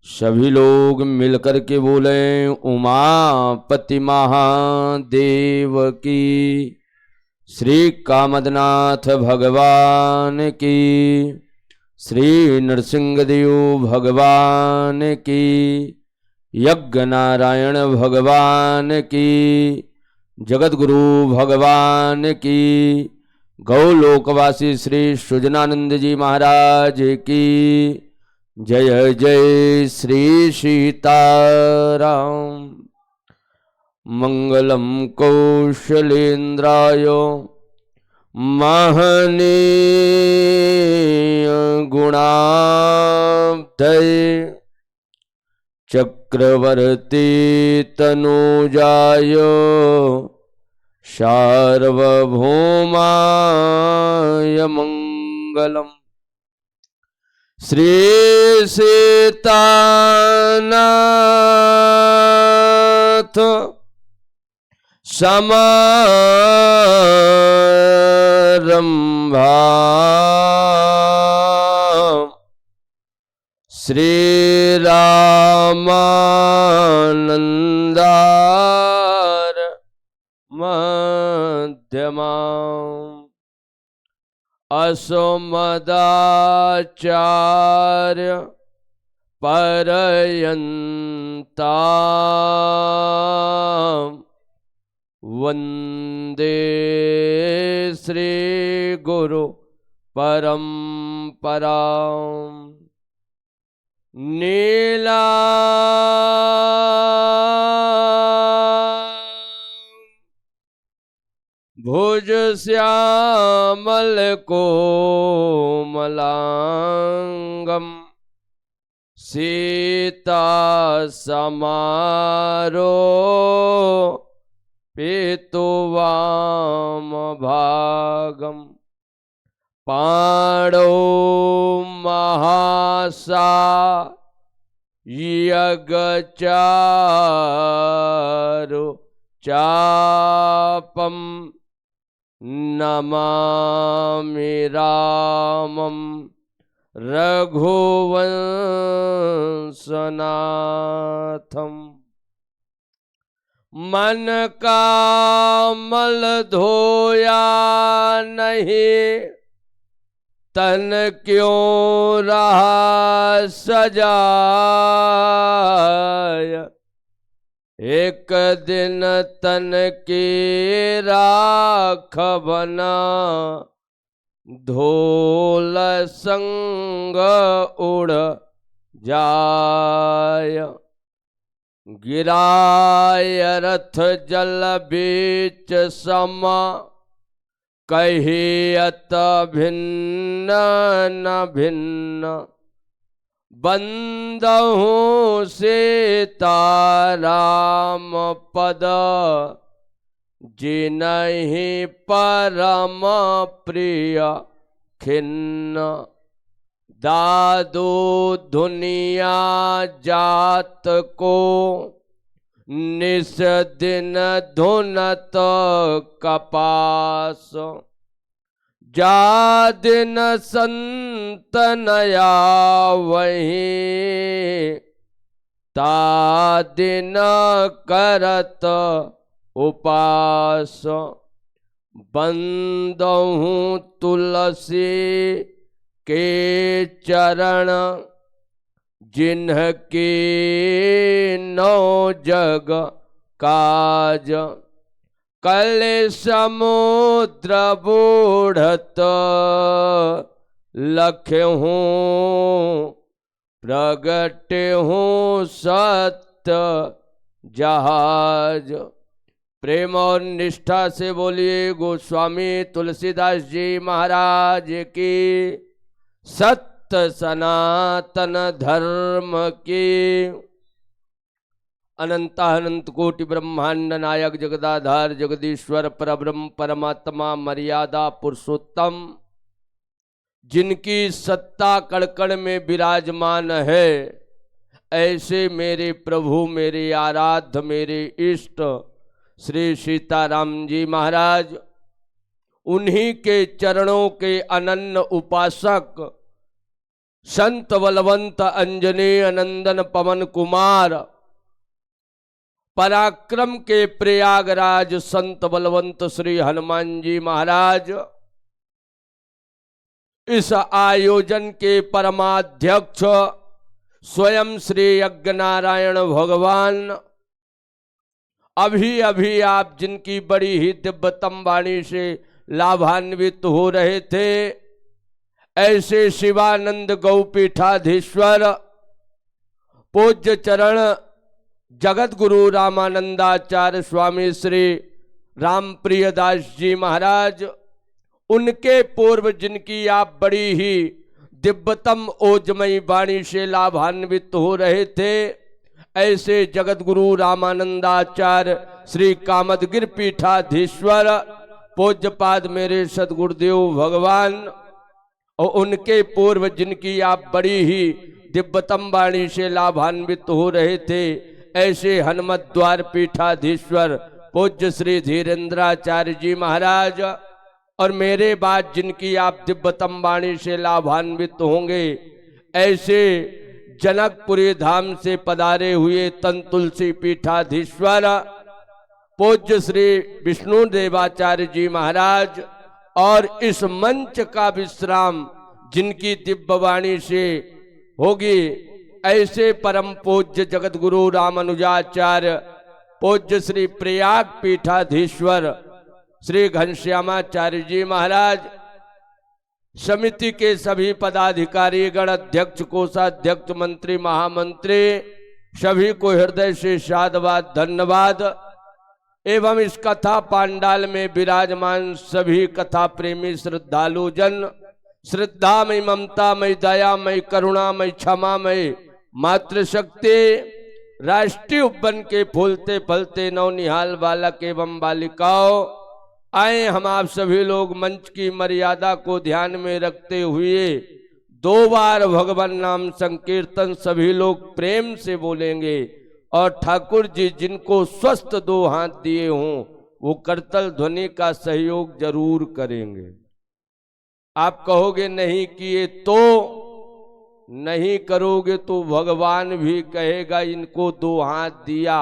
सभी लोग मिलकर के बोले उमापति महादेव की, श्री कामदनाथ भगवान की, श्री नरसिंहदेव भगवान की, यज्ञ नारायण भगवान की, जगतगुरु भगवान की, गौलोकवासी श्री सुजनानंद जी महाराज की जय जय श्री सीताराम। मंगलम कौशलेन्द्राय महनीय गुणाब्धये चक्रवर्ती तनूजाय सार्वभौमाय मंगलम। श्री सीतानाथ समारंभा श्री रामानंदार मध्यमा असमदाचार्य पर्यंता वंदे श्री गुरु परंपरा। नीला भुज श्यामल कोमलांगम सीता समारो पेतुवाम भागम। पांडव महासा यगचारु चापम नमामि रामं रघुवंशनाथम। मन का मल धोया नहीं, तन क्यों रहा सजाय। एक दिन तन की राख बना, धूल संग उड़ जाय। गिराय रथ जल बीच समा, कहियत भिन्न न भिन्न। बंदहूँ सीताराम पद, जिनहि परम प्रिय खिन्न। दादू दुनिया जात को, निस दिन धुनत कपास। जा दिन संत नया वहीं, ता दिन करत उपास। बंदहूँ तुलसी के चरण, जिन्हकी नौ जग काज। कल समुद्र बूढ़त लख्यूं, प्रगट हूँ सत्य जहाज। प्रेम और निष्ठा से बोलिए गोस्वामी तुलसीदास जी महाराज की। सत्य सनातन धर्म की। अनंतानंत कोटि ब्रह्मांड नायक जगदाधार जगदीश्वर परब्रह्म परमात्मा मर्यादा पुरुषोत्तम, जिनकी सत्ता कड़कड़ में विराजमान है, ऐसे मेरे प्रभु मेरे आराध्य मेरे इष्ट श्री सीताराम जी महाराज, उन्हीं के चरणों के अनन्य उपासक संत बलवंत अंजनेय नंदन पवन कुमार, पराक्रम के प्रयागराज संत बलवंत श्री हनुमान जी महाराज, इस आयोजन के परमाध्यक्ष स्वयं श्री यज्ञ नारायण भगवान, अभी अभी आप जिनकी बड़ी ही दिव्यतम वाणी से लाभान्वित हो रहे थे, ऐसे शिवानंद गौपीठाधीश्वर पूज्य चरण जगत गुरु रामानंदाचार्य स्वामी श्री रामप्रिय दास जी महाराज, उनके पूर्व जिनकी आप बड़ी ही दिव्यतम ओजमयी वाणी से लाभान्वित हो रहे थे, ऐसे जगत गुरु रामानंदाचार्य श्री कामदगिर पीठाधीश्वर पूज्यपाद मेरे सदगुरुदेव भगवान, और उनके पूर्व जिनकी आप बड़ी ही दिव्यतम वाणी से लाभान्वित हो रहे थे, ऐसे हनुमत द्वार पीठाधीश्वर पूज्य श्री धीरेन्द्राचार्य जी महाराज, और मेरे बाद जिनकी आप दिव्यतम वाणी से लाभान्वित होंगे, ऐसे जनकपुरी धाम से पधारे हुए तन तुलसी पीठाधीश्वर पूज्य श्री विष्णु देवाचार्य जी महाराज, और इस मंच का विश्राम जिनकी दिव्य वाणी से होगी, ऐसे परम पूज्य जगत गुरु रामानुजाचार्य पूज्य श्री प्रयाग पीठाधीश्वर श्री घनश्यामाचार्य जी महाराज, समिति के सभी पदाधिकारी गण, अध्यक्ष, कोषाध्यक्ष, मंत्री, महामंत्री, सभी को हृदय से साधुवाद धन्यवाद। एवं इस कथा पांडाल में विराजमान सभी कथा प्रेमी श्रद्धालु जन, श्रद्धामय, ममतामय, दयामय, करुणामय, क्षमामय मातृशक्ति, राष्ट्रीय उपवन के फूलते फलते नवनिहाल बालक एवं बालिकाओं, आए हम आप सभी लोग मंच की मर्यादा को ध्यान में रखते हुए 2 बार भगवान नाम संकीर्तन सभी लोग प्रेम से बोलेंगे, और ठाकुर जी जिनको स्वस्थ 2 हाथ दिए हों वो करतल ध्वनि का सहयोग जरूर करेंगे। आप कहोगे नहीं किए तो, नहीं करोगे तो भगवान भी कहेगा इनको 2 हाथ दिया,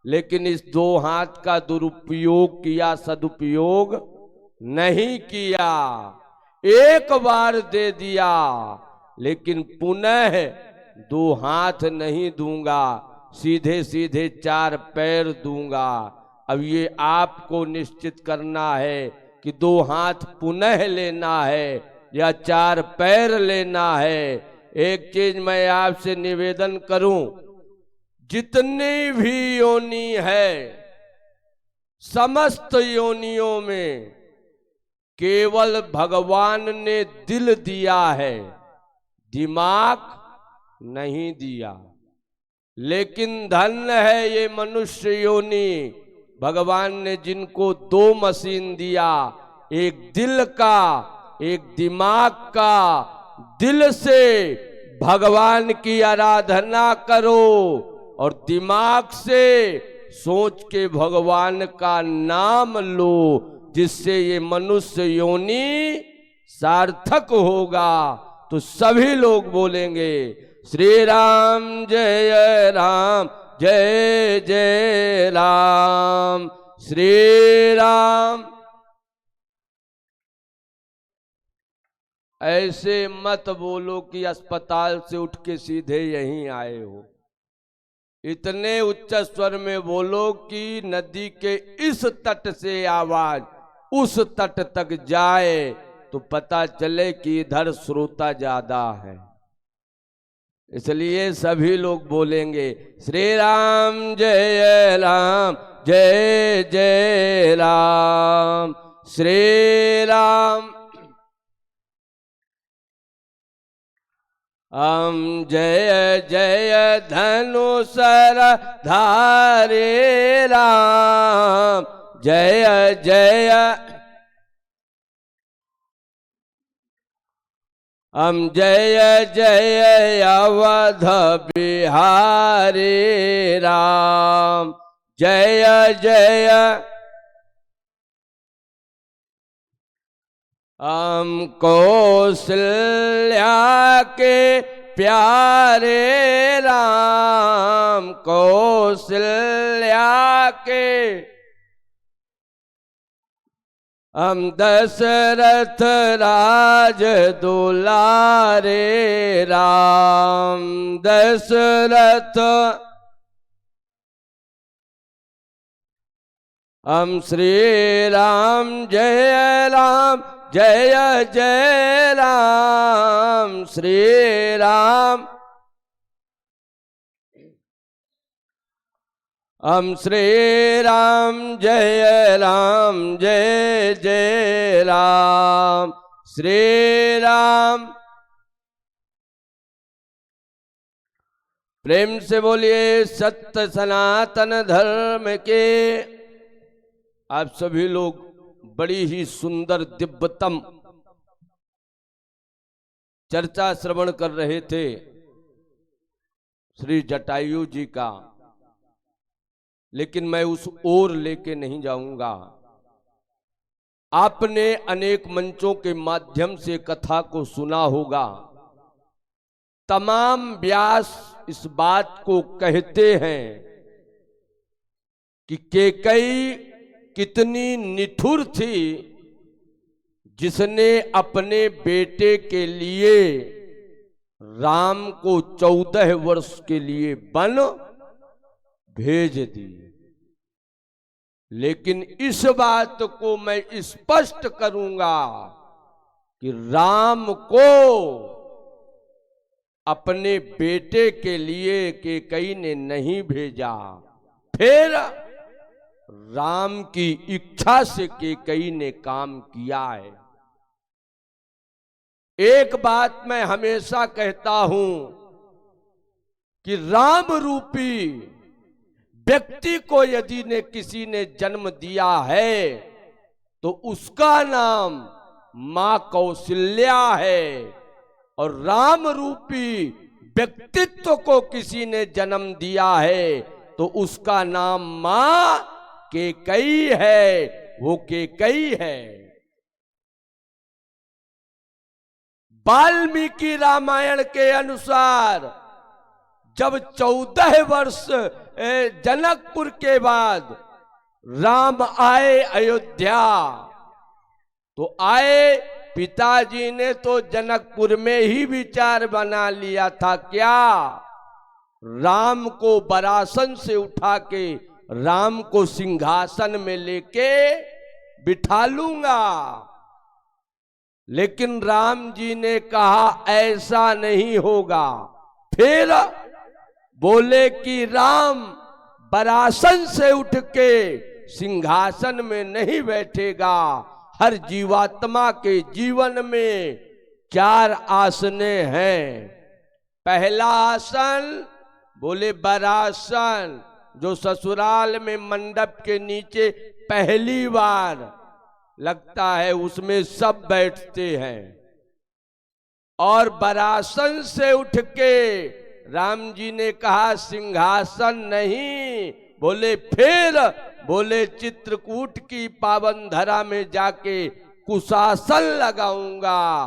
लेकिन इस 2 हाथ का दुरुपयोग किया, सदुपयोग नहीं किया। एक बार दे दिया, लेकिन पुनः 2 हाथ नहीं दूंगा, सीधे सीधे 4 पैर दूंगा। अब ये आपको निश्चित करना है कि 2 हाथ पुनः लेना है या 4 पैर लेना है। एक चीज मैं आपसे निवेदन करूं, जितनी भी योनि है, समस्त योनियों में केवल भगवान ने दिल दिया है, दिमाग नहीं दिया। लेकिन धन्य है ये मनुष्य योनि, भगवान ने जिनको 2 मशीन दिया, एक दिल का, एक दिमाग का। दिल से भगवान की आराधना करो और दिमाग से सोच के भगवान का नाम लो, जिससे ये मनुष्य योनि सार्थक होगा। तो सभी लोग बोलेंगे श्री राम जय राम, जय जय राम, श्री राम। ऐसे मत बोलो कि अस्पताल से उठ के सीधे यहीं आए हो। इतने उच्च स्वर में बोलो कि नदी के इस तट से आवाज उस तट तक जाए, तो पता चले कि इधर श्रोता ज्यादा है। इसलिए सभी लोग बोलेंगे श्री राम जय राम, जय जय राम, श्री राम। हम जय जय धनुषर धारे राम, जय जय। हम जय जय अवध बिहारी राम, जय जय। हम कौशल्या के प्यारे राम, कौशल्या के हम दशरथ राज दुलारे राम, दशरथ हम श्री राम जय राम, जय जय राम, श्री राम हम श्री राम जय राम, जय जय राम, श्री राम। प्रेम से बोलिए सत्य सनातन धर्म के। आप सभी लोग बड़ी ही सुंदर दिव्यतम चर्चा श्रवण कर रहे थे श्री जटायु जी का, लेकिन मैं उस ओर लेके नहीं जाऊंगा। आपने अनेक मंचों के माध्यम से कथा को सुना होगा। तमाम व्यास इस बात को कहते हैं कि कैकेयी कितनी निठुर थी, जिसने अपने बेटे के लिए राम को 14 वर्ष के लिए वन भेज दी। लेकिन इस बात को मैं स्पष्ट करूंगा कि राम को अपने बेटे के लिए कैकेयी ने नहीं भेजा, फिर राम की इच्छा से कैकेयी ने काम किया है। एक बात मैं हमेशा कहता हूं कि राम रूपी व्यक्ति को यदि ने किसी ने जन्म दिया है तो उसका नाम मां कौशल्या है, और राम रूपी व्यक्तित्व को किसी ने जन्म दिया है तो उसका नाम मां कैकेयी है, वो कैकेयी है। वाल्मीकि रामायण के अनुसार जब 14 वर्ष जनकपुर के बाद राम आए अयोध्या, तो आए, पिताजी ने तो जनकपुर में ही विचार बना लिया था क्या, राम को बरासन से उठा के राम को सिंहासन में लेके बिठा लूंगा। लेकिन राम जी ने कहा ऐसा नहीं होगा। फिर बोले कि राम बरासन से उठ के सिंहासन में नहीं बैठेगा। हर जीवात्मा के जीवन में 4 आसने हैं। पहला आसन बोले बरासन, जो ससुराल में मंडप के नीचे पहली बार लगता है, उसमें सब बैठते हैं। और बरासन से उठ के राम जी ने कहा सिंहासन नहीं, बोले फिर, बोले चित्रकूट की पावन धरा में जाके कुशासन लगाऊंगा,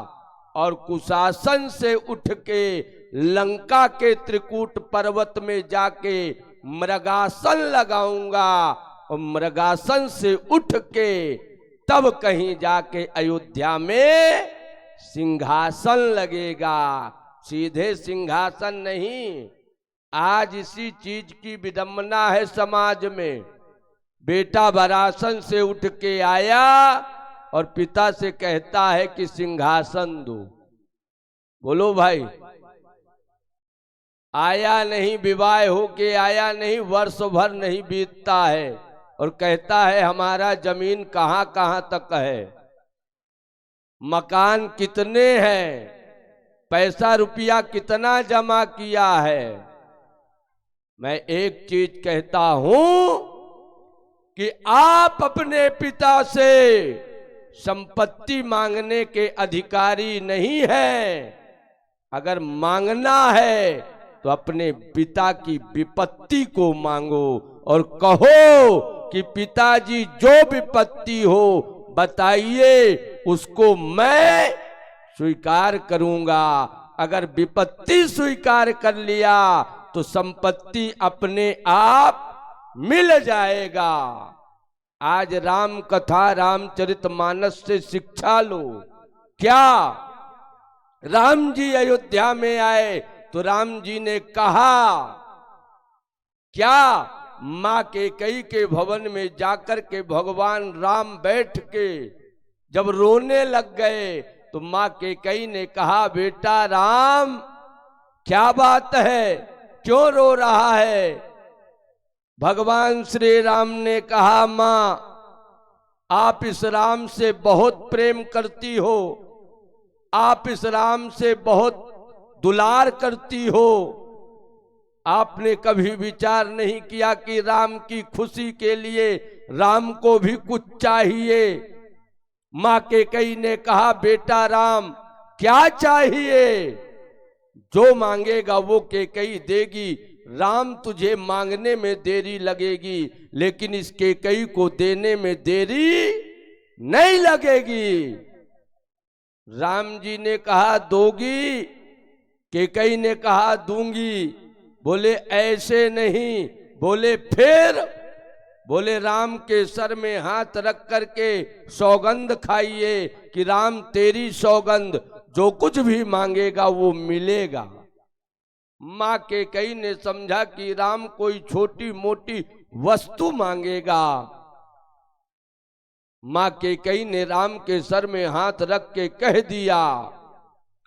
और कुशासन से उठ के लंका के त्रिकूट पर्वत में जाके मृगासन लगाऊंगा, और मृगासन से उठ के तब कहीं जाके अयोध्या में सिंहासन लगेगा, सीधे सिंहासन नहीं। आज इसी चीज की विडंबना है समाज में। बेटा बरासन से उठ के आया और पिता से कहता है कि सिंहासन दो। बोलो भाई, आया नहीं, विवाह होके आया नहीं, वर्ष भर नहीं बीतता है और कहता है हमारा जमीन कहां कहां तक है, मकान कितने हैं, पैसा रुपया कितना जमा किया है। मैं एक चीज कहता हूं कि आप अपने पिता से संपत्ति मांगने के अधिकारी नहीं हैं। अगर मांगना है तो अपने पिता की विपत्ति को मांगो और कहो कि पिताजी जो विपत्ति हो बताइए, उसको मैं स्वीकार करूंगा। अगर विपत्ति स्वीकार कर लिया तो संपत्ति अपने आप मिल जाएगा। आज राम कथा रामचरितमानस से शिक्षा लो। क्या राम जी अयोध्या में आए तो राम जी ने कहा क्या, मां कैकेयी के भवन में जाकर के भगवान राम बैठ के जब रोने लग गए तो मां कैकेयी ने कहा, बेटा राम क्या बात है, क्यों रो रहा है? भगवान श्री राम ने कहा, मां आप इस राम से बहुत प्रेम करती हो, आप इस राम से बहुत दुलार करती हो, आपने कभी विचार नहीं किया कि राम की खुशी के लिए राम को भी कुछ चाहिए। मां कैकेयी ने कहा, बेटा राम क्या चाहिए? जो मांगेगा वो कैकेयी देगी। राम तुझे मांगने में देरी लगेगी लेकिन इस कैकेयी को देने में देरी नहीं लगेगी। राम जी ने कहा, दोगी? कैकेयी ने कहा, दूंगी। बोले ऐसे नहीं। बोले फिर? बोले राम के सर में हाथ रख करके सौगंध खाइए कि राम तेरी सौगंध, जो कुछ भी मांगेगा वो मिलेगा। मां कैकेयी ने समझा कि राम कोई छोटी मोटी वस्तु मांगेगा। मां कैकेयी ने राम के सर में हाथ रख के कह दिया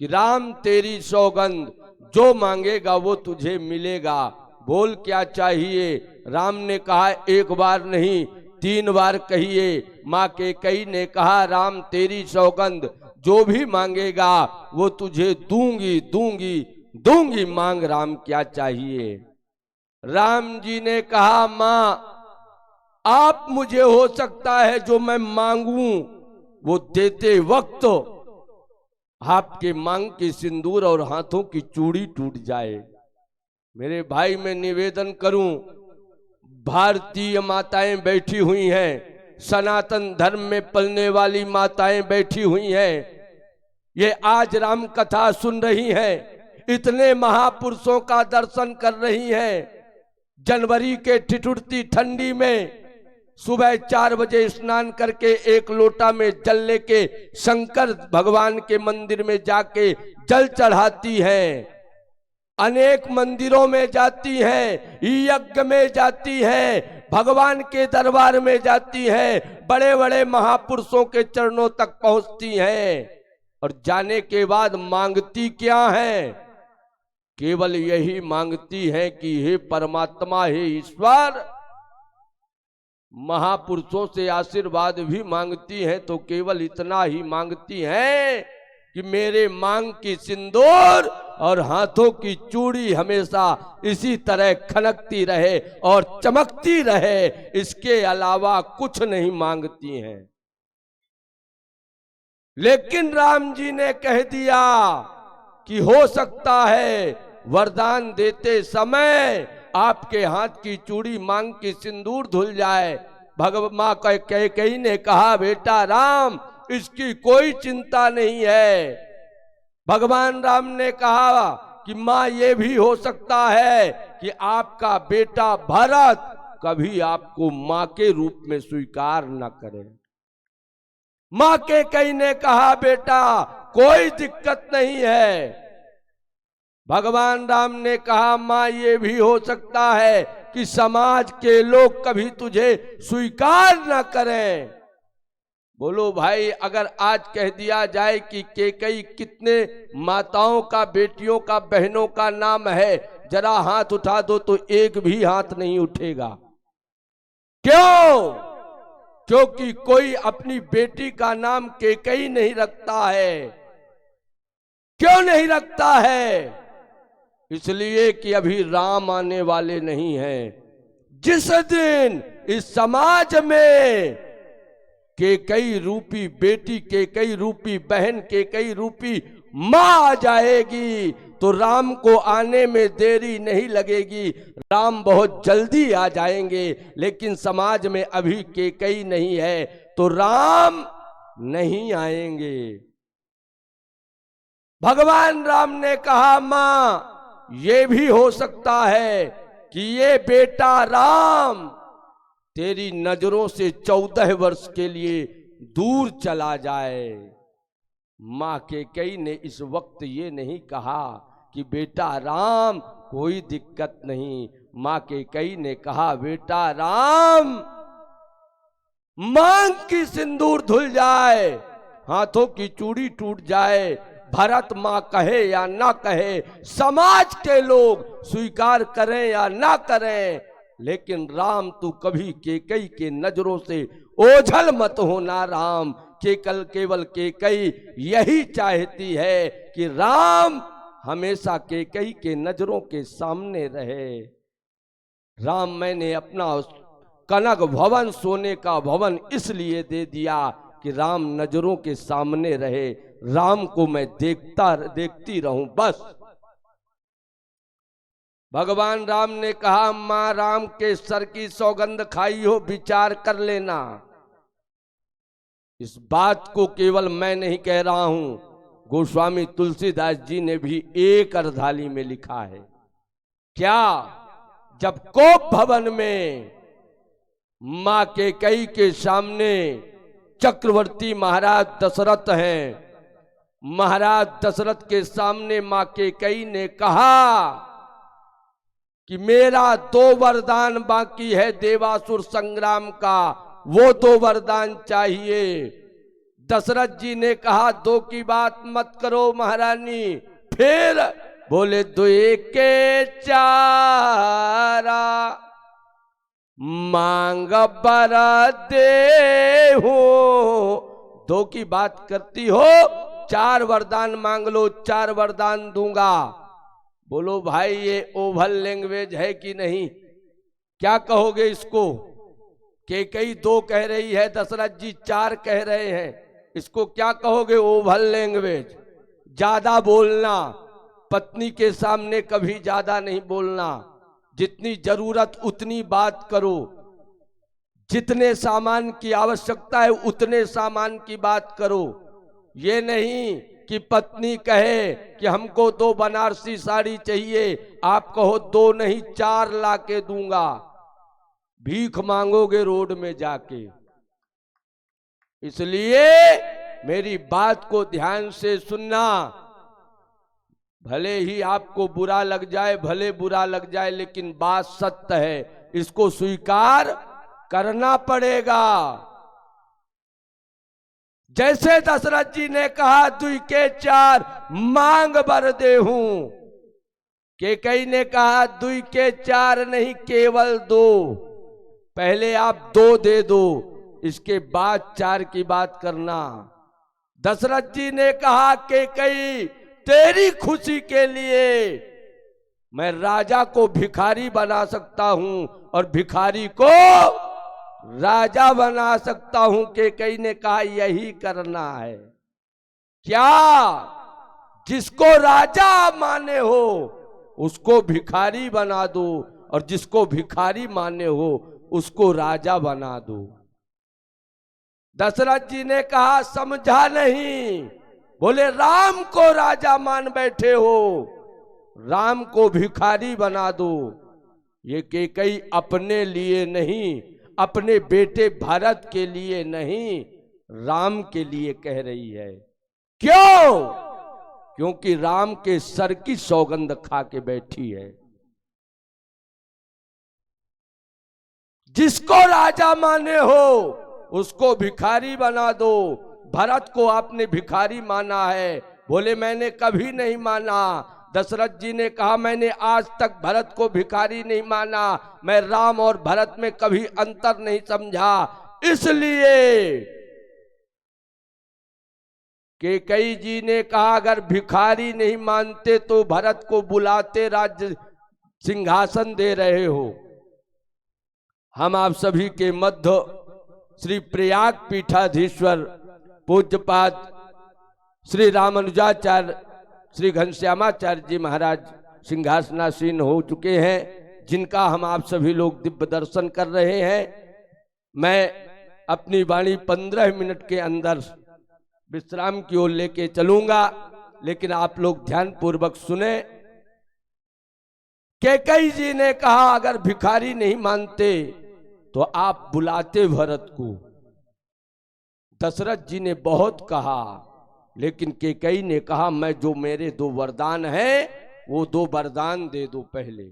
कि राम तेरी सौगंध, जो मांगेगा वो तुझे मिलेगा। बोल क्या चाहिए? राम ने कहा, एक बार नहीं 3 बार कहिए। मां कैकेयी ने कहा, राम तेरी सौगंध, जो भी मांगेगा वो तुझे दूंगी दूंगी दूंगी। मांग राम क्या चाहिए? राम जी ने कहा, मां आप मुझे हो सकता है जो मैं मांगू वो देते वक्त आपके मांग के सिंदूर और हाथों की चूड़ी टूट जाए। मेरे भाई मैं निवेदन करूं, भारतीय माताएं बैठी हुई हैं, सनातन धर्म में पलने वाली माताएं बैठी हुई हैं, ये आज राम कथा सुन रही हैं, इतने महापुरुषों का दर्शन कर रही हैं। जनवरी के ठिठुरती ठंडी में सुबह 4 बजे स्नान करके 1 लोटा में जल लेके शंकर भगवान के मंदिर में जाके जल चढ़ाती हैं। अनेक मंदिरों में जाती हैं, यज्ञ में जाती हैं, भगवान के दरबार में जाती हैं, बड़े बड़े महापुरुषों के चरणों तक पहुंचती हैं। और जाने के बाद मांगती क्या है? केवल यही मांगती है कि हे परमात्मा, हे ईश्वर। महापुरुषों से आशीर्वाद भी मांगती हैं तो केवल इतना ही मांगती हैं कि मेरे मांग की सिंदूर और हाथों की चूड़ी हमेशा इसी तरह खनकती रहे और चमकती रहे, इसके अलावा कुछ नहीं मांगती हैं। लेकिन राम जी ने कह दिया कि हो सकता है वरदान देते समय आपके हाथ की चूड़ी मांग की सिंदूर धुल जाए। मां कैकेयी ने कहा, बेटा राम इसकी कोई चिंता नहीं है। भगवान राम ने कहा कि मां ये भी हो सकता है कि आपका बेटा भरत कभी आपको मां के रूप में स्वीकार न करे। मां कैकेयी ने कहा, बेटा कोई दिक्कत नहीं है। भगवान राम ने कहा, मां ये भी हो सकता है कि समाज के लोग कभी तुझे स्वीकार न करें। बोलो भाई, अगर आज कह दिया जाए कि कैकेयी कितने माताओं का, बेटियों का, बहनों का नाम है, जरा हाथ उठा दो तो एक भी हाथ नहीं उठेगा। क्यों? क्योंकि कोई अपनी बेटी का नाम कैकेयी नहीं रखता है। क्यों नहीं रखता है? इसलिए कि अभी राम आने वाले नहीं हैं। जिस दिन इस समाज में कैकेयी रूपी बेटी, कैकेयी रूपी बहन, कैकेयी रूपी मां आ जाएगी तो राम को आने में देरी नहीं लगेगी। राम बहुत जल्दी आ जाएंगे। लेकिन समाज में अभी कैकेयी नहीं है तो राम नहीं आएंगे। भगवान राम ने कहा, मां ये भी हो सकता है कि ये बेटा राम तेरी नजरों से 14 वर्ष के लिए दूर चला जाए। मां कैकेयी ने इस वक्त ये नहीं कहा कि बेटा राम कोई दिक्कत नहीं। मां कैकेयी ने कहा, बेटा राम मांग की सिंदूर धुल जाए, हाथों की चूड़ी टूट जाए, भरत मां कहे या ना कहे, समाज के लोग स्वीकार करें या ना करें, लेकिन राम तू कभी कैकेयी के नजरों से ओझल मत होना। राम केवल कैकेयी यही चाहती है कि राम हमेशा कैकेयी के नजरों के सामने रहे। राम मैंने अपना कनक भवन, सोने का भवन इसलिए दे दिया कि राम नजरों के सामने रहे, राम को मैं देखती रहूं बस। भगवान राम ने कहा, मां राम के सर की सौगंध खाई हो, विचार कर लेना। इस बात को केवल मैं नहीं कह रहा हूं, गोस्वामी तुलसीदास जी ने भी एक अर्धाली में लिखा है। क्या? जब कोप भवन में मां कैकेयी के सामने चक्रवर्ती महाराज दशरथ हैं, महाराज दशरथ के सामने मां कैकेयी ने कहा कि मेरा 2 वरदान बाकी है देवासुर संग्राम का, वो 2 वरदान चाहिए। दशरथ जी ने कहा, 2 की बात मत करो महारानी। फिर बोले, 2 के 4 मांग बर दे हो। 2 की बात करती हो, 4 वरदान मांग लो, 4 वरदान दूंगा। बोलो भाई, ये ओवल लैंग्वेज है कि नहीं? क्या कहोगे इसको? कैकेयी 2 कह रही है, दशरथ जी 4 कह रहे हैं, इसको क्या कहोगे? Oval language. ज्यादा बोलना, पत्नी के सामने कभी ज्यादा नहीं बोलना, जितनी जरूरत उतनी बात करो, जितने सामान की आवश्यकता है उतने सामान की बात करो। ये नहीं कि पत्नी कहे कि हमको 2 बनारसी साड़ी चाहिए, आप कहो 2 नहीं 4 ला के दूंगा, भीख मांगोगे रोड में जाके। इसलिए मेरी बात को ध्यान से सुनना। भले ही आपको बुरा लग जाए, भले बुरा लग जाए, लेकिन बात सत्य है, इसको स्वीकार करना पड़ेगा। जैसे दशरथ जी ने कहा, 2 के 4 मांग बर दे हूं, कैकेयी ने कहा 2 के 4 नहीं, केवल 2। पहले आप 2 दे दो, इसके बाद 4 की बात करना। दशरथ जी ने कहा, कैकेयी तेरी खुशी के लिए मैं राजा को भिखारी बना सकता हूं और भिखारी को राजा बना सकता हूं। कैकेयी ने कहा, यही करना है। क्या? जिसको राजा माने हो उसको भिखारी बना दो, और जिसको भिखारी माने हो उसको राजा बना दो। दशरथ जी ने कहा, समझा नहीं। बोले, राम को राजा मान बैठे हो, राम को भिखारी बना दो। ये कैकेयी अपने लिए नहीं, अपने बेटे भरत के लिए नहीं, राम के लिए कह रही है। क्यों? क्योंकि राम के सर की सौगंध खा के बैठी है। जिसको राजा माने हो उसको भिखारी बना दो। भरत को आपने भिखारी माना है। बोले, मैंने कभी नहीं माना। दशरथ जी ने कहा, मैंने आज तक भरत को भिखारी नहीं माना, मैं राम और भरत में कभी अंतर नहीं समझा। इसलिए कैकेयी जी ने कहा, अगर भिखारी नहीं मानते तो भरत को बुलाते, राज्य सिंहासन दे रहे हो। हम आप सभी के मध्य श्री प्रयाग पीठाधीश्वर पूज्यपाद श्री रामानुजाचार्य श्री घनश्यामाचार्य जी महाराज सिंहासनासीन हो चुके हैं, जिनका हम आप सभी लोग दिव्य दर्शन कर रहे हैं। मैं अपनी वाणी 15 मिनट के अंदर विश्राम की ओर लेके चलूंगा, लेकिन आप लोग ध्यान पूर्वक सुने। कैकेयी जी ने कहा अगर भिखारी नहीं मानते तो आप बुलाते भरत को। दशरथ जी ने बहुत कहा, लेकिन कैकेयी ने कहा मैं जो मेरे 2 वरदान हैं वो 2 वरदान दे दो पहले।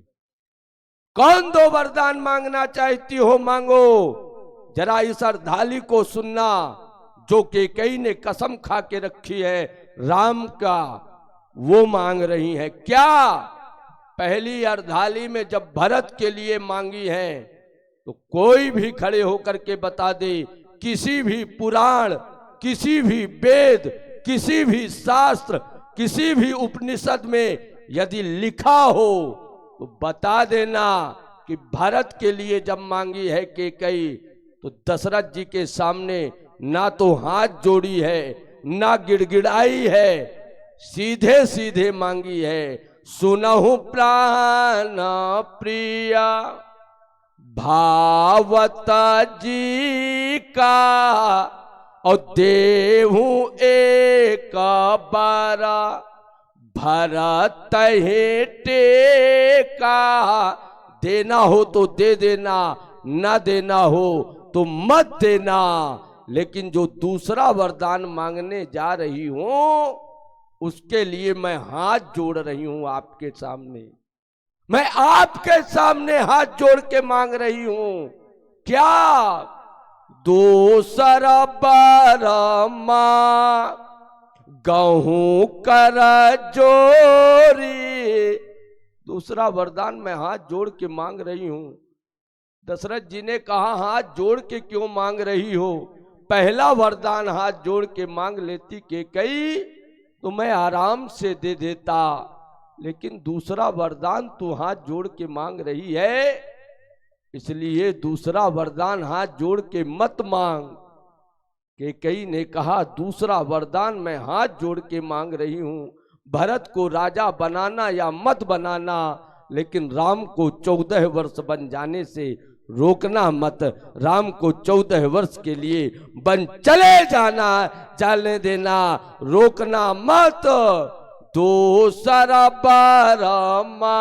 कौन 2 वरदान मांगना चाहती हो मांगो। जरा इस अर्धाली को सुनना, जो कैकेयी ने कसम खा के रखी है राम का, वो मांग रही है क्या। पहली अर्धाली में जब भरत के लिए मांगी है तो कोई भी खड़े होकर के बता दे, किसी भी पुराण, किसी भी वेद, किसी भी शास्त्र, किसी भी उपनिषद में यदि लिखा हो तो बता देना कि भरत के लिए जब मांगी है कैकेयी तो दशरथ जी के सामने ना तो हाथ जोड़ी है ना गिड़गिड़ाई है, सीधे सीधे मांगी है। सुनहु प्राण प्रिया भावत जी का और देहू एक बारा भरत ही टेका। देना हो तो दे देना, ना देना हो तो मत देना। लेकिन जो दूसरा वरदान मांगने जा रही हूं उसके लिए मैं हाथ जोड़ रही हूं आपके सामने। मैं आपके सामने हाथ जोड़ के मांग रही हूं। क्या दूसर बरमा गहूं कर जोरी। दूसरा वरदान मैं हाथ जोड़ के मांग रही हूं। दशरथ जी ने कहा हाथ जोड़ के क्यों मांग रही हो, पहला वरदान हाथ जोड़ के मांग लेती कैकेयी तो मैं आराम से दे देता, लेकिन दूसरा वरदान तू हाथ जोड़ के मांग रही है, इसलिए दूसरा वरदान हाथ जोड़ के मत मांग। कैकेयी ने कहा दूसरा वरदान मैं हाथ जोड़ के मांग रही हूं, भरत को राजा बनाना या मत बनाना, लेकिन राम को 14 वर्ष बन जाने से रोकना मत। राम को 14 वर्ष के लिए बन चले जाना, जाने देना, रोकना मत। दूसरा बरमा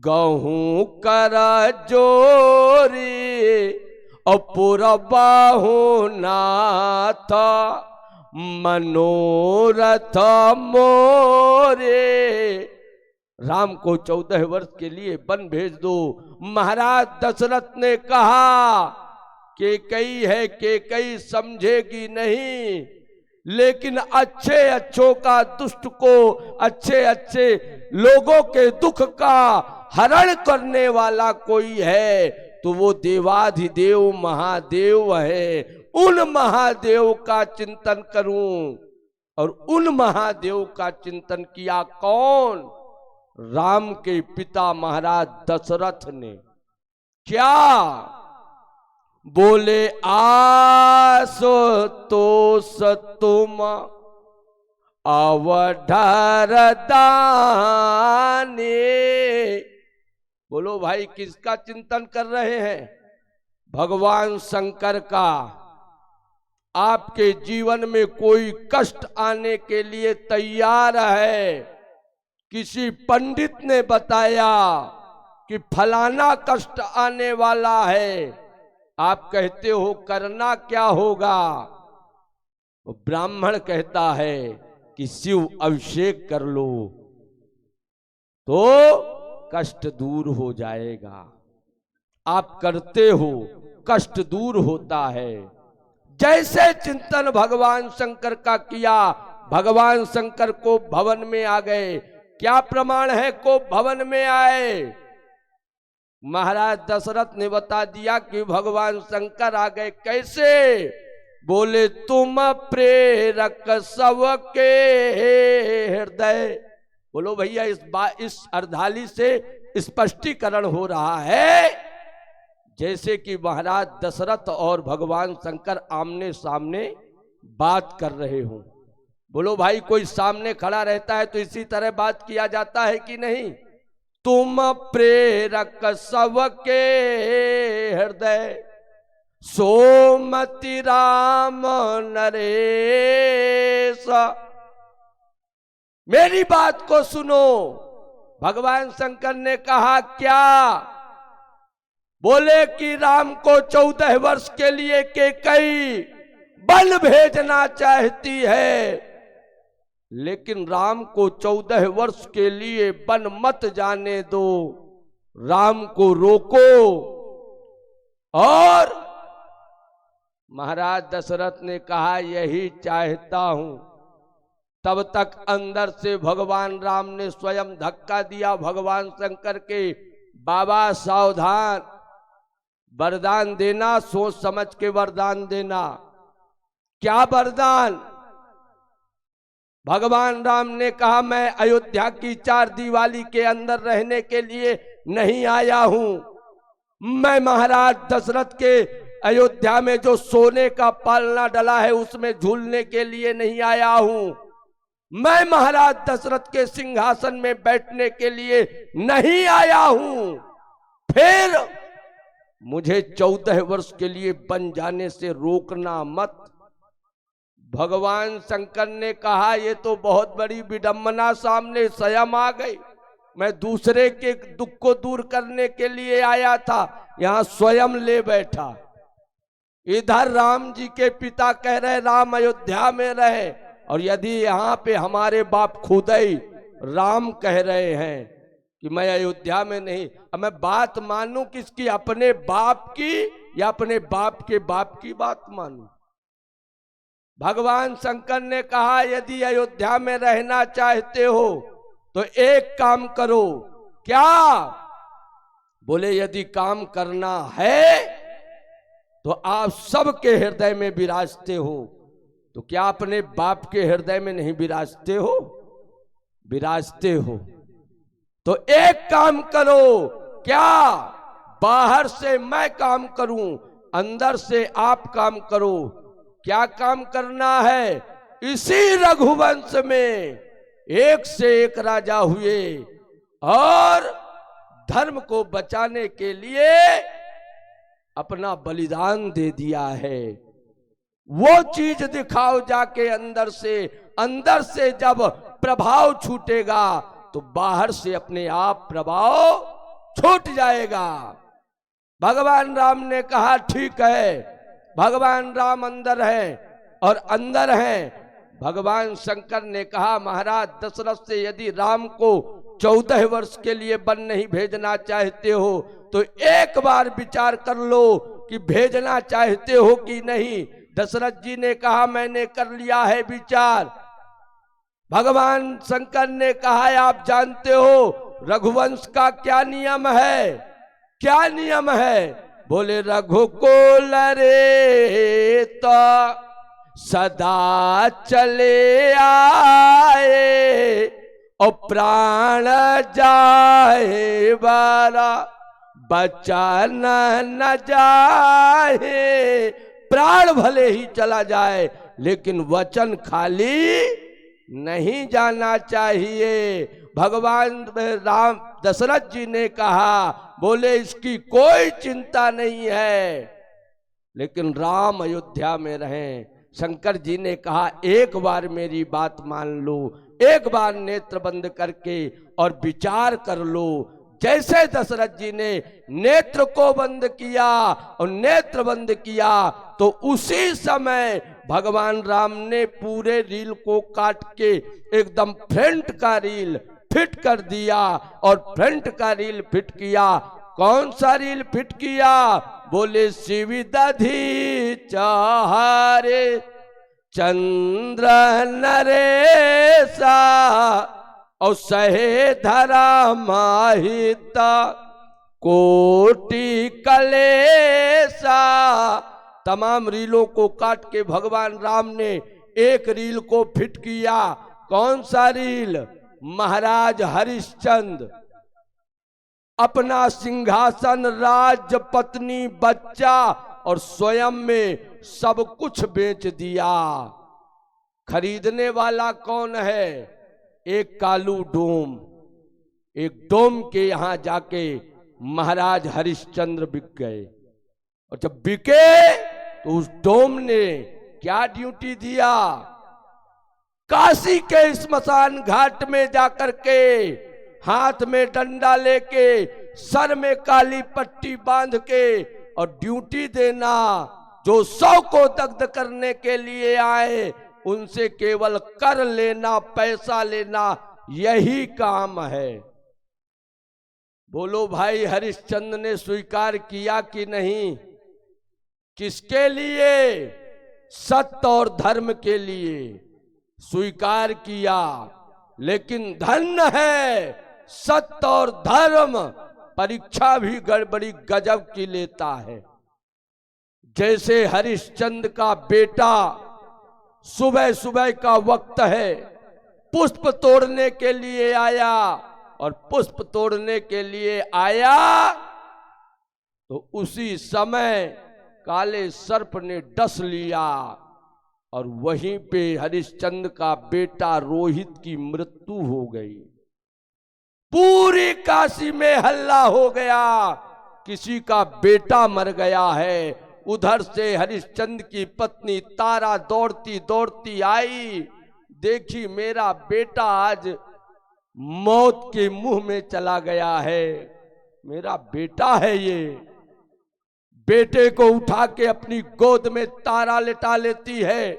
गहूं कर जोरी अपुरबाहु नाथ मनोरथ मोरे। राम को 14 वर्ष के लिए वन भेज दो। महाराज दशरथ ने कहा कैकेयी है, कैकेयी समझेगी नहीं, लेकिन अच्छे अच्छों का, दुष्ट को, अच्छे अच्छे लोगों के दुख का हरण करने वाला कोई है तो वो देवाधिदेव महादेव है। उन महादेव का चिंतन करूं, और उन महादेव का चिंतन किया कौन? राम के पिता महाराज दशरथ ने। क्या बोले? आसो तो तुम अवधर दाने। बोलो भाई, किसका चिंतन कर रहे हैं? भगवान शंकर का। आपके जीवन में कोई कष्ट आने के लिए तैयार है, किसी पंडित ने बताया कि फलाना कष्ट आने वाला है, आप कहते हो करना क्या होगा? तो ब्राह्मण कहता है कि शिव अभिषेक कर लो तो कष्ट दूर हो जाएगा। आप करते हो, कष्ट दूर होता है। जैसे चिंतन भगवान शंकर का किया, भगवान शंकर को भवन में आ गए। क्या प्रमाण है को भवन में आए? महाराज दशरथ ने बता दिया कि भगवान शंकर आ गए। कैसे? बोले तुम प्रेरक सबके हृदय। बोलो भैया, इस अर्धाली से स्पष्टीकरण हो रहा है जैसे कि महाराज दशरथ और भगवान शंकर आमने सामने बात कर रहे हों। बोलो भाई, कोई सामने खड़ा रहता है तो इसी तरह बात किया जाता है कि नहीं? तुम प्रेरक सबके हृदय सोमति राम नरेश। मेरी बात को सुनो। भगवान शंकर ने कहा क्या? बोले कि राम को 14 वर्ष के लिए कैकेयी वन भेजना चाहती है, लेकिन राम को 14 वर्ष के लिए वन मत जाने दो, राम को रोको। और महाराज दशरथ ने कहा यही चाहता हूं। तब तक अंदर से भगवान राम ने स्वयं धक्का दिया भगवान शंकर के। बाबा सावधान, वरदान देना, सोच समझ के वरदान देना। क्या वरदान? भगवान राम ने कहा मैं अयोध्या की 4 दीवाली के अंदर रहने के लिए नहीं आया हूं। मैं महाराज दशरथ के अयोध्या में जो सोने का पालना डला है उसमें झूलने के लिए नहीं आया हूं। मैं महाराज दशरथ के सिंहासन में बैठने के लिए नहीं आया हूं। फिर मुझे 14 वर्ष के लिए बन जाने से रोकना मत। भगवान शंकर ने कहा ये तो बहुत बड़ी विडंबना सामने स्वयं आ गई। मैं दूसरे के दुख को दूर करने के लिए आया था, यहां स्वयं ले बैठा। इधर राम जी के पिता कह रहे राम अयोध्या में रहे, और यदि यहाँ पे हमारे बाप खुद ही राम कह रहे हैं कि मैं अयोध्या में नहीं। अब मैं बात मानूं किसकी? अपने बाप की या अपने बाप के बाप की बात मानूं? भगवान शंकर ने कहा यदि अयोध्या में रहना चाहते हो तो एक काम करो। क्या? बोले यदि काम करना है तो आप सबके हृदय में विराजते हो, तो क्या अपने बाप के हृदय में नहीं विराजते हो? विराजते हो। तो एक काम करो। क्या? बाहर से मैं काम करूं, अंदर से आप काम करो। क्या काम करना है? इसी रघुवंश में एक से एक राजा हुए और धर्म को बचाने के लिए अपना बलिदान दे दिया है। वो चीज दिखाओ जाके अंदर से। अंदर से जब प्रभाव छूटेगा तो बाहर से अपने आप प्रभाव छूट जाएगा। भगवान राम ने कहा ठीक है। भगवान राम अंदर है और अंदर है। भगवान शंकर ने कहा महाराज दशरथ से यदि राम को 14 वर्ष के लिए वन नहीं भेजना चाहते हो तो एक बार विचार कर लो कि भेजना चाहते हो कि नहीं। दशरथ जी ने कहा मैंने कर लिया है विचार। भगवान शंकर ने कहा आप जानते हो रघुवंश का क्या नियम है? क्या नियम है? बोले रघुकुल रे तो सदा चले आए और प्राण जाए बारा बचन न जाए। प्राण भले ही चला जाए लेकिन वचन खाली नहीं जाना चाहिए। भगवान राम दशरथ जी ने कहा बोले इसकी कोई चिंता नहीं है, लेकिन राम अयोध्या में रहें। शंकर जी ने कहा एक बार मेरी बात मान लो, एक बार नेत्र बंद करके और विचार कर लो। जैसे दशरथ जी ने नेत्र को बंद किया और नेत्र बंद किया तो उसी समय भगवान राम ने पूरे रील को काट के एकदम फ्रंट का रील फिट कर दिया। और फ्रंट का रील फिट किया। कौन सा रील फिट किया? बोले शिविदधि चाहारे चंद्र नरेसा और सहे धरा माहिता कोटि कलेसा। तमाम रीलों को काट के भगवान राम ने एक रील को फिट किया। कौन सा रील? महाराज हरिश्चंद्र अपना सिंहासन, राज, पत्नी, बच्चा और स्वयं में सब कुछ बेच दिया। खरीदने वाला कौन है? एक कालू डोम। एक डोम के यहां जाके महाराज हरिश्चंद्र बिक गए। और जब बिके तो उस डोम ने क्या ड्यूटी दिया, काशी के स्मशान घाट में जाकर के हाथ में डंडा लेके सर में काली पट्टी बांध के और ड्यूटी देना, जो 100 को दग्ध करने के लिए आए उनसे केवल कर लेना, पैसा लेना, यही काम है। बोलो भाई, हरिश्चंद्र ने स्वीकार किया कि नहीं? किसके लिए? सत्य और धर्म के लिए स्वीकार किया। लेकिन धन्य है सत्य और धर्म, परीक्षा भी गड़बड़ी गजब की लेता है। जैसे हरिश्चंद्र का बेटा सुबह सुबह का वक्त है, पुष्प तोड़ने के लिए आया, और पुष्प तोड़ने के लिए आया तो उसी समय काले सर्प ने डस लिया, और वहीं पे हरिश्चंद्र का बेटा रोहित की मृत्यु हो गई। पूरी काशी में हल्ला हो गया, किसी का बेटा मर गया है। उधर से हरिश्चंद्र की पत्नी तारा दौड़ती दौड़ती आई, देखी मेरा बेटा आज मौत के मुंह में चला गया है, मेरा बेटा है ये। बेटे को उठा के अपनी गोद में तारा लेटा लेती है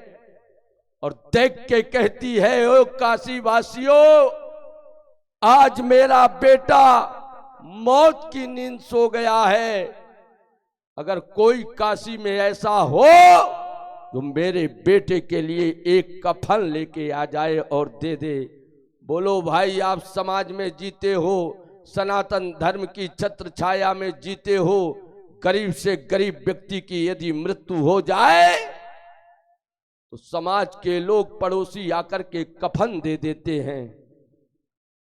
और देख के कहती है, ओ काशी वासियों, आज मेरा बेटा मौत की नींद सो गया है। अगर कोई काशी में ऐसा हो तो मेरे बेटे के लिए एक कफन लेके आ जाए और दे दे। बोलो भाई, आप समाज में जीते हो, सनातन धर्म की छत्र छाया में जीते हो। गरीब से गरीब व्यक्ति की यदि मृत्यु हो जाए तो समाज के लोग पड़ोसी आकर के कफन दे देते हैं।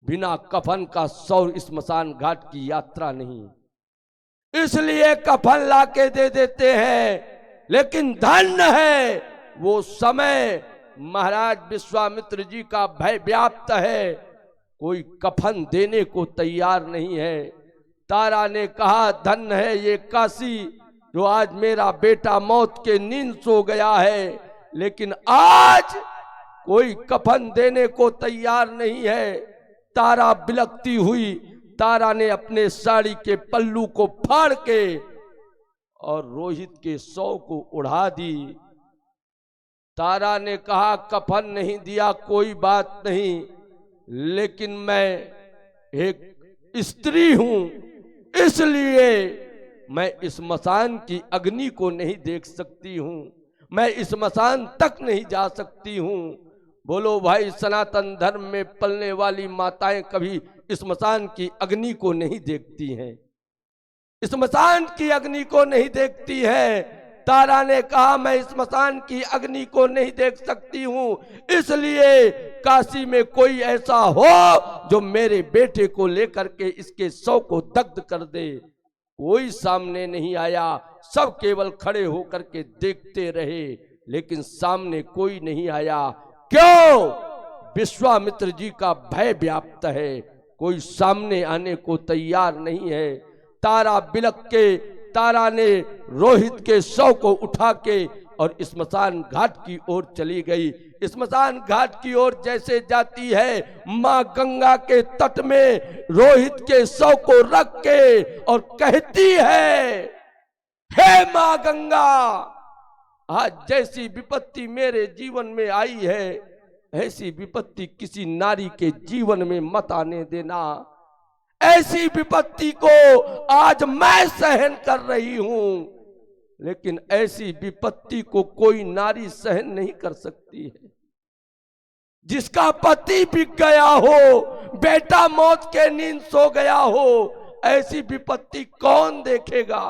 बिना कफन का 100 स्मशान घाट की यात्रा नहीं, इसलिए कफन लाके दे देते हैं। लेकिन धन्य है वो समय, महाराज विश्वामित्र जी का भय व्याप्त है, कोई कफन देने को तैयार नहीं है। तारा ने कहा, धन्य है ये काशी जो आज मेरा बेटा मौत के नींद सो गया है, लेकिन आज कोई कफन देने को तैयार नहीं है। तारा बिलखती हुई, तारा ने अपने साड़ी के पल्लू को फाड़ के और रोहित के 100 को उड़ा दी। तारा ने कहा, कफन नहीं दिया कोई बात नहीं, लेकिन मैं एक स्त्री हूं, इसलिए मैं इस स्मशान की अग्नि को नहीं देख सकती हूं, मैं इस स्मशान तक नहीं जा सकती हूं। बोलो भाई, सनातन धर्म में पलने वाली माताएं कभी इस स्मशान की अग्नि को नहीं देखती हैं, इस स्मशान की अग्नि को नहीं देखती है। तारा ने कहा, मैं इस स्मशान की अग्नि को नहीं देख सकती हूं, इसलिए काशी में कोई ऐसा हो जो मेरे बेटे को लेकर के इसके 100 को दग्ध कर दे। कोई सामने नहीं आया, सब केवल खड़े होकर के देखते रहे, लेकिन सामने कोई नहीं आया। क्यों? विश्वामित्र जी का भय व्याप्त है, कोई सामने आने को तैयार नहीं है। तारा बिलख के, तारा ने रोहित के 100 को उठा के और स्मशान घाट की ओर चली गई। स्मशान घाट की ओर जैसे जाती है, मां गंगा के तट में रोहित के 100 को रख के और कहती है, हे मां गंगा, आज जैसी विपत्ति मेरे जीवन में आई है, ऐसी विपत्ति किसी नारी के जीवन में मत आने देना। ऐसी विपत्ति को आज मैं सहन कर रही हूं, लेकिन ऐसी विपत्ति को कोई नारी सहन नहीं कर सकती है। जिसका पति बिक गया हो, बेटा मौत के नींद सो गया हो, ऐसी विपत्ति कौन देखेगा?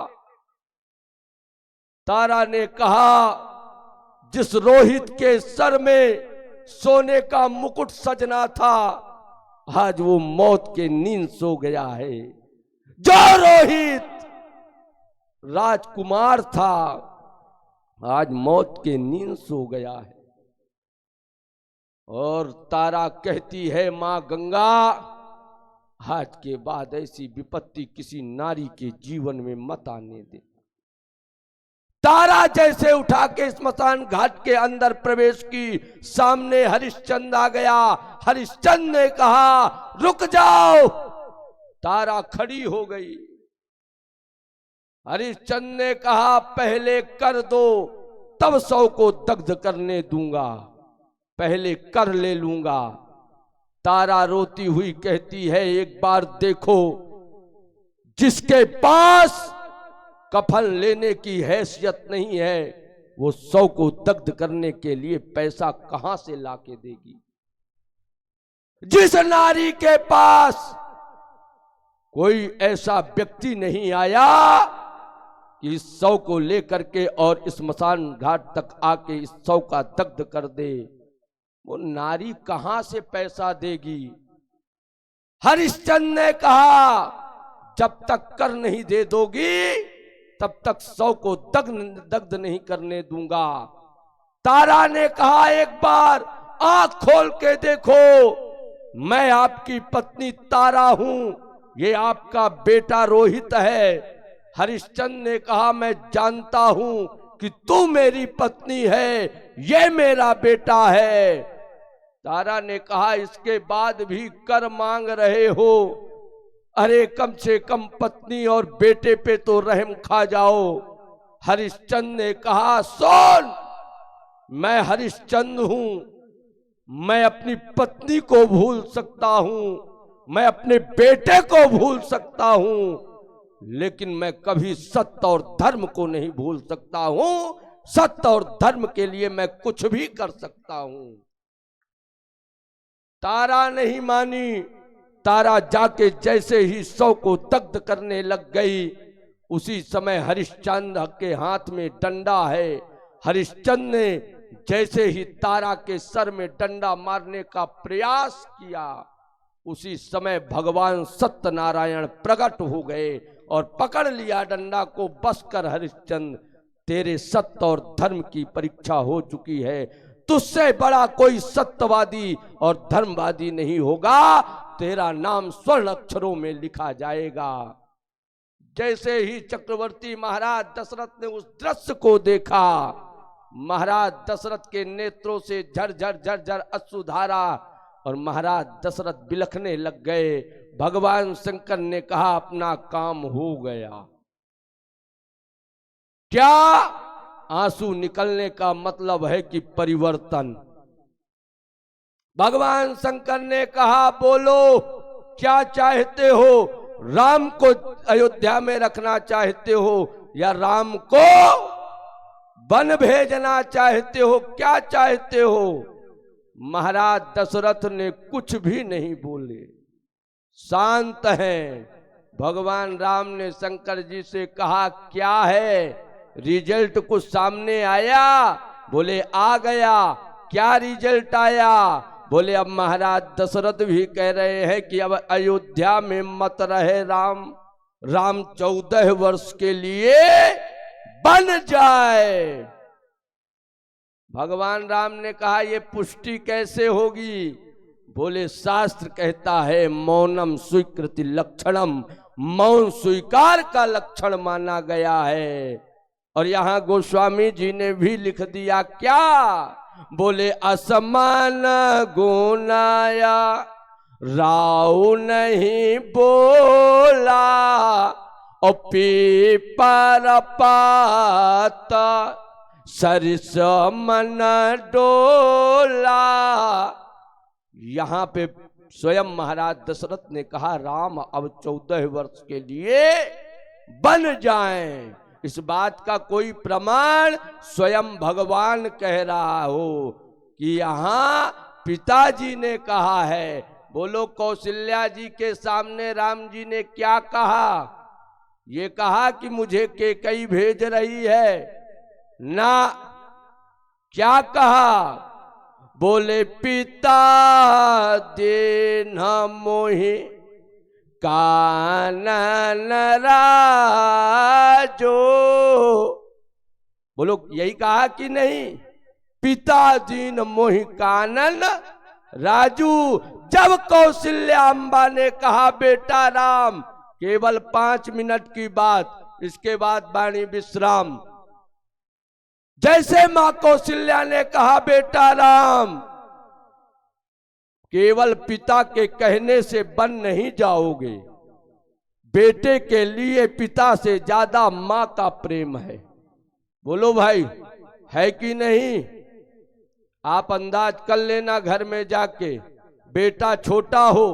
तारा ने कहा, जिस रोहित के सर में सोने का मुकुट सजना था, आज वो मौत के नींद सो गया है। जो रोहित राजकुमार था, आज मौत के नींद सो गया है। और तारा कहती है, मां गंगा, आज के बाद ऐसी विपत्ति किसी नारी के जीवन में मत आने दे। तारा जैसे उठा के स्मशान घाट के अंदर प्रवेश की, सामने हरिश्चंद्र आ गया। हरिश्चंद्र ने कहा रुक जाओ। तारा खड़ी हो गई। हरिश्चंद्र ने कहा पहले कर दो, तब 100 को दग्ध करने दूंगा, पहले कर ले लूंगा। तारा रोती हुई कहती है एक बार देखो, जिसके पास कफन लेने की हैसियत नहीं है, वो 100 को दग्ध करने के लिए पैसा कहां से लाके देगी। जिस नारी के पास कोई ऐसा व्यक्ति नहीं आया कि इस 100 को लेकर के और इस स्मशान घाट तक आके इस 100 का दग्ध कर दे, वो नारी कहां से पैसा देगी। हरिश्चंद्र ने कहा जब तक कर नहीं दे दोगी तब तक 100 को दग्ध नहीं करने दूंगा। तारा ने कहा एक बार आंख खोल के देखो, मैं आपकी पत्नी तारा हूं, ये आपका बेटा रोहित है। हरिश्चंद्र ने कहा मैं जानता हूं कि तू मेरी पत्नी है, ये मेरा बेटा है। तारा ने कहा इसके बाद भी कर मांग रहे हो, अरे कम से कम पत्नी और बेटे पे तो रहम खा जाओ। हरिश्चंद्र ने कहा सुन, मैं हरिश्चंद्र हूं, मैं अपनी पत्नी को भूल सकता हूं, मैं अपने बेटे को भूल सकता हूं, लेकिन मैं कभी सत्य और धर्म को नहीं भूल सकता हूं। सत्य और धर्म के लिए मैं कुछ भी कर सकता हूं। तारा नहीं मानी। तारा जाके जैसे ही 100 को दग्ध करने लग गई, उसी समय हरिश्चंद्र के हाथ में डंडा है। हरिश्चंद्र ने जैसे ही तारा के सर में डंडा मारने का प्रयास किया, उसी समय भगवान सत्यनारायण प्रकट हो गए और पकड़ लिया डंडा को। बस कर हरिश्चंद्र, तेरे सत्य और धर्म की परीक्षा हो चुकी है, तुझसे बड़ा कोई सत्यवादी और धर्मवादी नहीं होगा, तेरा नाम स्वर्ण अक्षरों में लिखा जाएगा। जैसे ही चक्रवर्ती महाराज दशरथ ने उस दृश्य को देखा, महाराज दशरथ के नेत्रों से झरझर झरझर अश्रुधारा और महाराज दशरथ बिलखने लग गए। भगवान शंकर ने कहा अपना काम हो गया। क्या आंसू निकलने का मतलब है कि परिवर्तन। भगवान शंकर ने कहा बोलो क्या चाहते हो, राम को अयोध्या में रखना चाहते हो या राम को वन भेजना चाहते हो, क्या चाहते हो। महाराज दशरथ ने कुछ भी नहीं बोले, शांत हैं। भगवान राम ने शंकर जी से कहा क्या है, रिजल्ट कुछ सामने आया। बोले आ गया। क्या रिजल्ट आया। बोले अब महाराज दशरथ भी कह रहे हैं कि अब अयोध्या में मत रहे राम, राम 14 वर्ष के लिए बन जाए। भगवान राम ने कहा ये पुष्टि कैसे होगी। बोले शास्त्र कहता है मौनम स्वीकृति लक्षणम, मौन स्वीकार का लक्षण माना गया है। और यहां गोस्वामी जी ने भी लिख दिया क्या। बोले असमान गुनाया राव नहीं बोला, और पीपर पाता सरिस मन डोला। यहां पे स्वयं महाराज दशरथ ने कहा राम अब 14 वर्ष के लिए बन जाएं। इस बात का कोई प्रमाण स्वयं भगवान कह रहा हो कि यहाँ पिताजी ने कहा है। बोलो कौशल्या जी के सामने राम जी ने क्या कहा। ये कहा कि मुझे कैकेयी भेज रही है ना, क्या कहा। बोले पिता देन मोहि कानन राजो। बोलो यही कहा कि नहीं। पिता दीन मोहि कानन राजू। जब कौशल्या अम्बा ने कहा बेटा राम, केवल 5 मिनट की बात, इसके बाद वाणी विश्राम। जैसे मां कौशल्या ने कहा, बेटा राम, केवल पिता के कहने से बन नहीं जाओगे, बेटे के लिए पिता से ज्यादा मां का प्रेम है। बोलो भाई, है कि नहीं? आप अंदाज कर लेना घर में जाके, बेटा छोटा हो,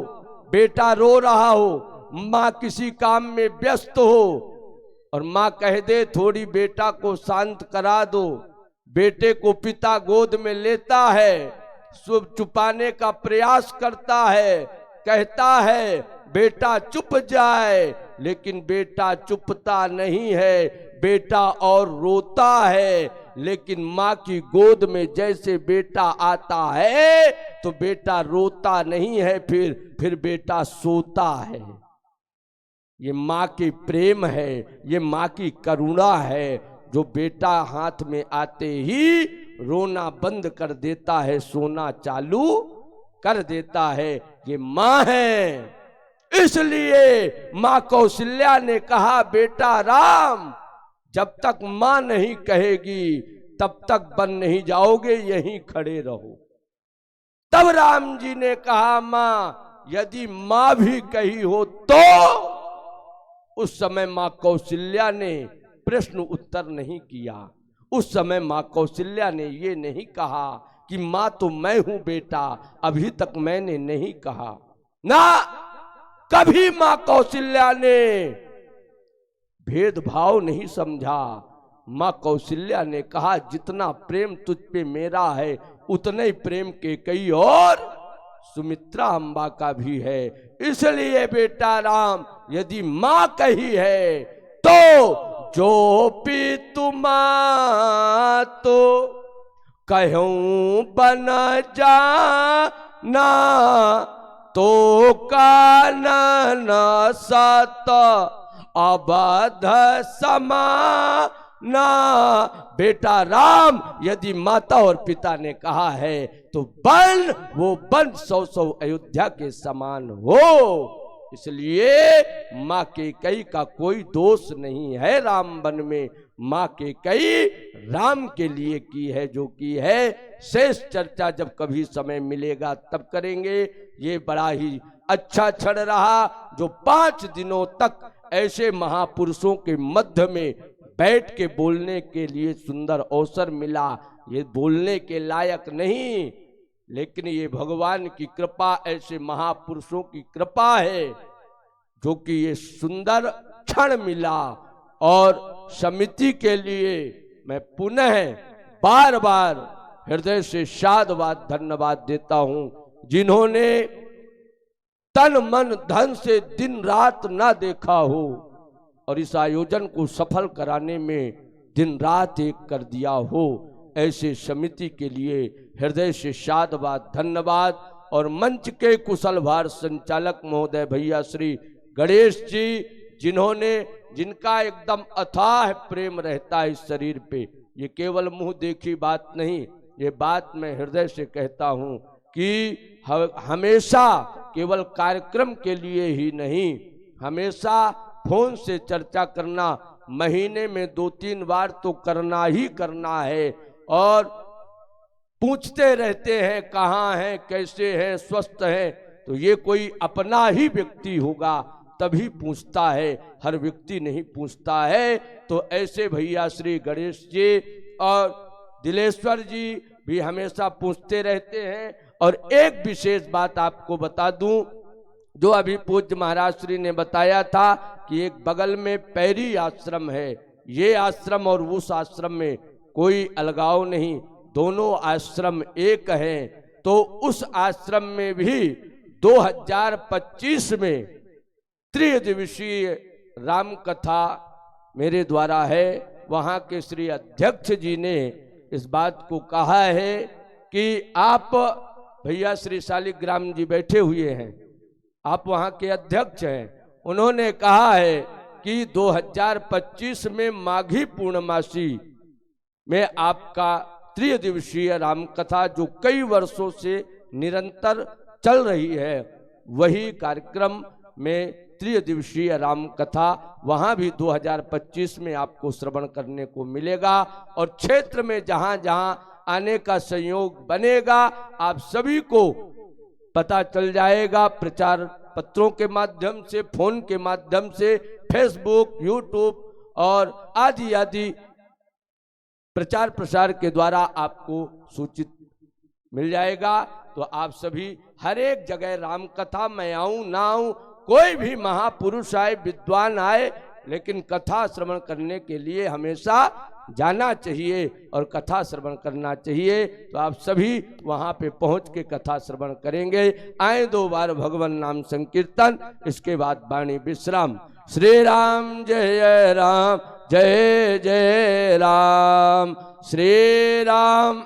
बेटा रो रहा हो, मां किसी काम में व्यस्त हो और मां कह दे थोड़ी बेटा को शांत करा दो, बेटे को पिता गोद में लेता है, सब छुपाने का प्रयास करता है, कहता है बेटा चुप जाए, लेकिन बेटा चुपता नहीं है, बेटा और रोता है। लेकिन माँ की गोद में जैसे बेटा आता है तो बेटा रोता नहीं है, फिर बेटा सोता है। ये माँ की प्रेम है, ये माँ की करुणा है, जो बेटा हाथ में आते ही रोना बंद कर देता है, सोना चालू कर देता है। ये माँ है। इसलिए माँ कौशल्या ने कहा, बेटा राम, जब तक माँ नहीं कहेगी तब तक बन नहीं जाओगे, यहीं खड़े रहो। तब राम जी ने कहा, माँ यदि माँ भी कही हो तो। उस समय माँ कौशल्या ने प्रश्न उत्तर नहीं किया। उस समय माँ कौशल्या ने ये नहीं कहा कि माँ तो मैं हूं बेटा, अभी तक मैंने नहीं कहा ना। कभी माँ कौशल्या ने भेदभाव नहीं समझा। माँ कौशल्या ने कहा, जितना प्रेम तुझ पे मेरा है उतने ही प्रेम के कई और सुमित्रा अम्बा का भी है। इसलिए बेटा राम, यदि माँ कही है तो जो पितु माँ तो कहूं बन जाना, तो कानन सत अबध समाना। बेटा राम, यदि माता और पिता ने कहा है तो बन, वो बन 100 अयोध्या के समान हो। इसलिए माँ कैकेयी का कोई दोष नहीं है राम वन में। माँ कैकेयी राम के लिए की है जो की है। शेष चर्चा जब कभी समय मिलेगा तब करेंगे। ये बड़ा ही अच्छा क्षण रहा जो 5 दिनों तक ऐसे महापुरुषों के मध्य में बैठ के बोलने के लिए सुंदर अवसर मिला। ये बोलने के लायक नहीं, लेकिन ये भगवान की कृपा, ऐसे महापुरुषों की कृपा है जो कि ये सुंदर क्षण मिला। और समिति के लिए मैं पुनः बार बार हृदय से साधुवाद धन्यवाद देता हूं, जिन्होंने तन मन धन से दिन रात ना देखा हो और इस आयोजन को सफल कराने में दिन रात एक कर दिया हो। ऐसे समिति के लिए हृदय से साधुवाद धन्यवाद। और मंच के कुशल भार संचालक महोदय भैया श्री गणेश जी, जिनका एकदम अथाह प्रेम रहता है इस शरीर पे। ये केवल मुंह देखी बात नहीं, ये बात मैं हृदय से कहता हूँ कि हमेशा केवल कार्यक्रम के लिए ही नहीं, हमेशा फोन से चर्चा करना, महीने में 2-3 बार तो करना ही करना है। और पूछते रहते हैं कहाँ हैं, कैसे हैं, स्वस्थ हैं, तो ये कोई अपना ही व्यक्ति होगा तभी पूछता है, हर व्यक्ति नहीं पूछता है। तो ऐसे भैया श्री गणेश जी और दिलेश्वर जी भी हमेशा पूछते रहते हैं। और एक विशेष बात आपको बता दूं, जो अभी पूज्य महाराज श्री ने बताया था कि एक बगल में पैरी आश्रम है। ये आश्रम और उस आश्रम में कोई अलगाव नहीं, दोनों आश्रम एक हैं। तो उस आश्रम में भी 2025 में त्रिदिवसीय राम कथा मेरे द्वारा है। वहाँ के श्री अध्यक्ष जी ने इस बात को कहा है कि आप भैया श्री शालिग्राम जी बैठे हुए हैं, आप वहाँ के अध्यक्ष हैं, उन्होंने कहा है कि 2025 में माघी पूर्णमासी में आपका त्रिदिवसीय राम कथा जो कई वर्षों से निरंतर चल रही है, वही कार्यक्रम में त्रिदिवसीय राम कथा वहां भी 2025 में आपको श्रवण करने को मिलेगा। और क्षेत्र में जहां जहां आने का संयोग बनेगा आप सभी को पता चल जाएगा, प्रचार पत्रों के माध्यम से, फोन के माध्यम से, फेसबुक, यूट्यूब और आदि आदि प्रचार प्रसार के द्वारा आपको सूचित मिल जाएगा। तो आप सभी हर एक जगह राम कथा, मैं आऊं ना आऊं, कोई भी महापुरुष आए, विद्वान आए, लेकिन कथा श्रवण करने के लिए हमेशा जाना चाहिए और कथा श्रवण करना चाहिए। तो आप सभी वहां पे पहुंच के कथा श्रवण करेंगे। आए 2 बार भगवान नाम संकीर्तन, इसके बाद वाणी विश्राम। श्री राम जय राम, जय जय राम। श्री राम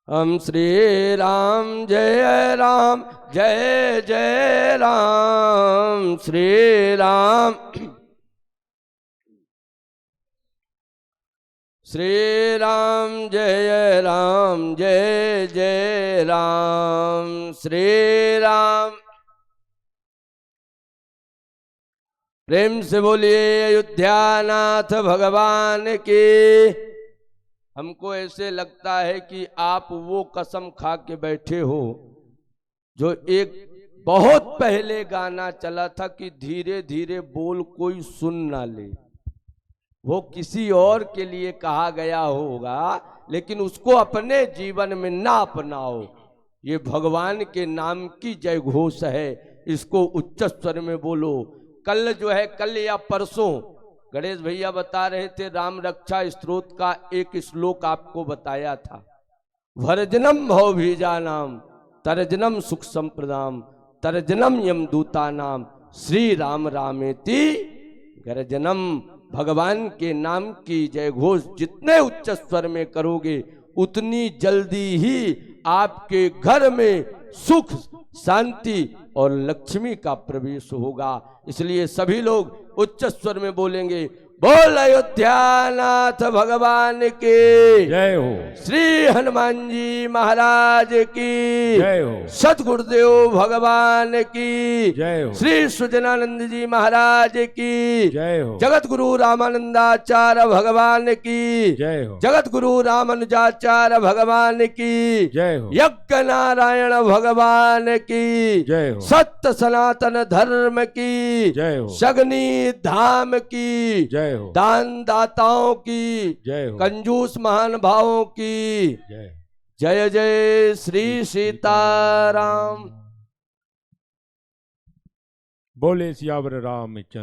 हम श्री राम जय राम, जय जय राम। श्री राम श्री राम जय राम, जय जय राम। श्री राम। प्रेम से बोलिए अयोध्यानाथ भगवान की। हमको ऐसे लगता है कि आप वो कसम खा के बैठे हो जो एक बहुत पहले गाना चला था कि धीरे धीरे बोल कोई सुन ना ले। वो किसी और के लिए कहा गया होगा, लेकिन उसको अपने जीवन में ना अपनाओ। ये भगवान के नाम की जय घोष है, इसको उच्च स्वर में बोलो। कल जो है, कल या परसों गणेश भैया बता रहे थे, राम रक्षा स्तोत्र का एक श्लोक आपको बताया था। भरजनम भवभीजानाम तरजनम सुख संप्रदाम तरजनम यमदूता नाम श्री राम रामेति गर्जनम। भगवान के नाम की जय घोष जितने उच्च स्वर में करोगे उतनी जल्दी ही आपके घर में सुख, शांति और लक्ष्मी का प्रवेश होगा। इसलिए सभी लोग उच्च स्वर में बोलेंगे, बोल अयोध्यानाथ भगवान की जय हो। श्री हनुमान जी महाराज की जय हो। सतगुरुदेव भगवान की जय हो। श्री सुजनानंद जी महाराज की जय हो। जगत गुरु रामानंदाचार्य भगवान की जय हो। जगत गुरु रामानुजाचार्य भगवान की जय हो। यज्ञ नारायण भगवान की जय हो। सत्य सनातन धर्म की जय हो। शगनी धाम की जय हो। दान दाताओं की जय हो। कंजूस महान भावों की जय। जय जय श्री सीताराम। बोले सियावर रामचंद्र।